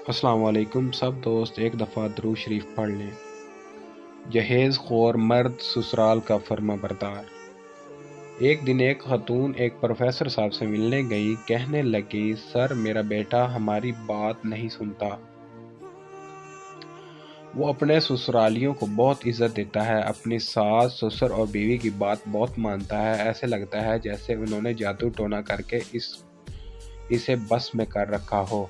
السلام علیکم سب دوست، ایک دفعہ درود شریف پڑھ لیں۔ جہیز خور مرد سسرال کا فرما بردار۔ ایک دن ایک خاتون ایک پروفیسر صاحب سے ملنے گئی، کہنے لگی سر میرا بیٹا ہماری بات نہیں سنتا، وہ اپنے سسرالیوں کو بہت عزت دیتا ہے، اپنی ساس سسر اور بیوی کی بات بہت مانتا ہے، ایسے لگتا ہے جیسے انہوں نے جادو ٹونا کر کے اسے بس میں کر رکھا ہو۔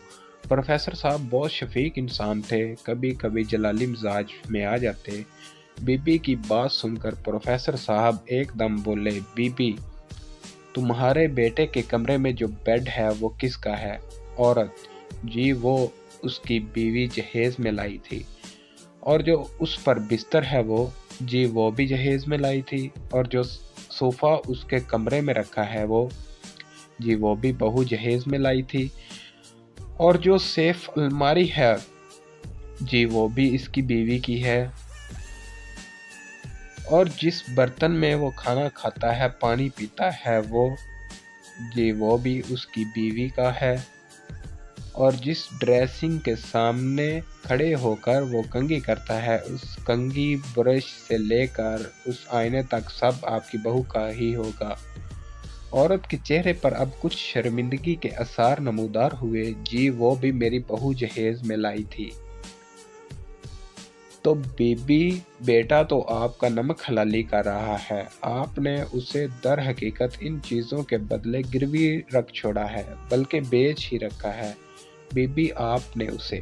پروفیسر صاحب بہت شفیق انسان تھے، کبھی کبھی جلالی مزاج میں آ جاتے۔ بی بی کی بات سن کر پروفیسر صاحب ایک دم بولے، بی بی تمہارے بیٹے کے کمرے میں جو بیڈ ہے وہ کس کا ہے؟ عورت: جی وہ اس کی بیوی جہیز میں لائی تھی۔ اور جو اس پر بستر ہے وہ؟ جی وہ بھی جہیز میں لائی تھی۔ اور جو صوفہ اس کے کمرے میں رکھا ہے وہ؟ جی وہ بھی بہو جہیز میں لائی تھی۔ اور جو سیف الماری ہے؟ جی وہ بھی اس کی بیوی کی ہے۔ اور جس برتن میں وہ کھانا کھاتا ہے پانی پیتا ہے وہ؟ جی وہ بھی اس کی بیوی کا ہے۔ اور جس ڈریسنگ کے سامنے کھڑے ہو کر وہ کنگھی کرتا ہے، اس کنگھی برش سے لے کر اس آئینے تک سب آپ کی بہو کا ہی ہوگا۔ عورت کے چہرے پر اب کچھ شرمندگی کے آثار نمودار ہوئے۔ جی وہ بھی میری بہو جہیز میں لائی تھی۔ تو بی بی بیٹا تو آپ کا نمک حلالی کر رہا ہے، آپ نے اسے در حقیقت ان چیزوں کے بدلے گروی رکھ چھوڑا ہے، بلکہ بیچ ہی رکھا ہے۔ بی بی آپ نے اسے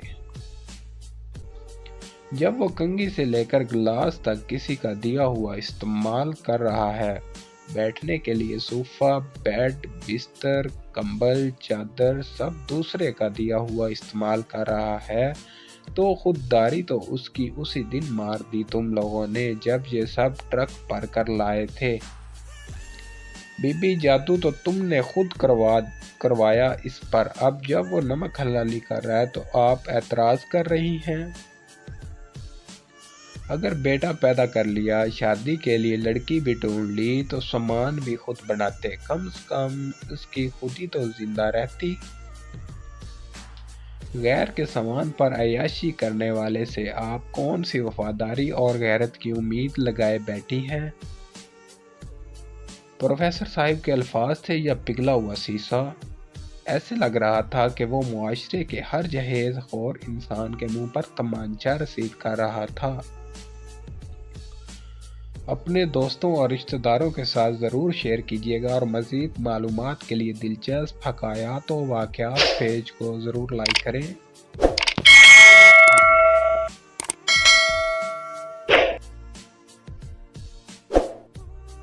جب وہ کنگھی سے لے کر گلاس تک کسی کا دیا ہوا استعمال کر رہا ہے، بیٹھنے کے لیے صوفہ، بیڈ، بستر، کمبل، چادر سب دوسرے کا دیا ہوا استعمال کر رہا ہے، تو خودداری تو اس کی اسی دن مار دی تم لوگوں نے جب یہ سب ٹرک پر کر لائے تھے۔ بی بی جادو تو تم نے خود کروایا اس پر، اب جب وہ نمک حلالی کر رہا ہے تو آپ اعتراض کر رہی ہیں۔ اگر بیٹا پیدا کر لیا، شادی کے لیے لڑکی بھی ڈھونڈ لی تو سامان بھی خود بناتے، کم از کم اس کی خودی تو زندہ رہتی۔ غیر کے سامان پر عیاشی کرنے والے سے آپ کون سی وفاداری اور غیرت کی امید لگائے بیٹھی ہیں؟ پروفیسر صاحب کے الفاظ تھے یا پگھلا ہوا سیسا؟ ایسے لگ رہا تھا کہ وہ معاشرے کے ہر جہیز خور انسان کے منہ پر تمانچہ رسید کر رہا تھا۔ اپنے دوستوں اور رشتہ داروں کے ساتھ ضرور شیئر کیجیے گا، اور مزید معلومات کے لیے دلچسپ حکایات و واقعات پیج کو ضرور لائک کریں۔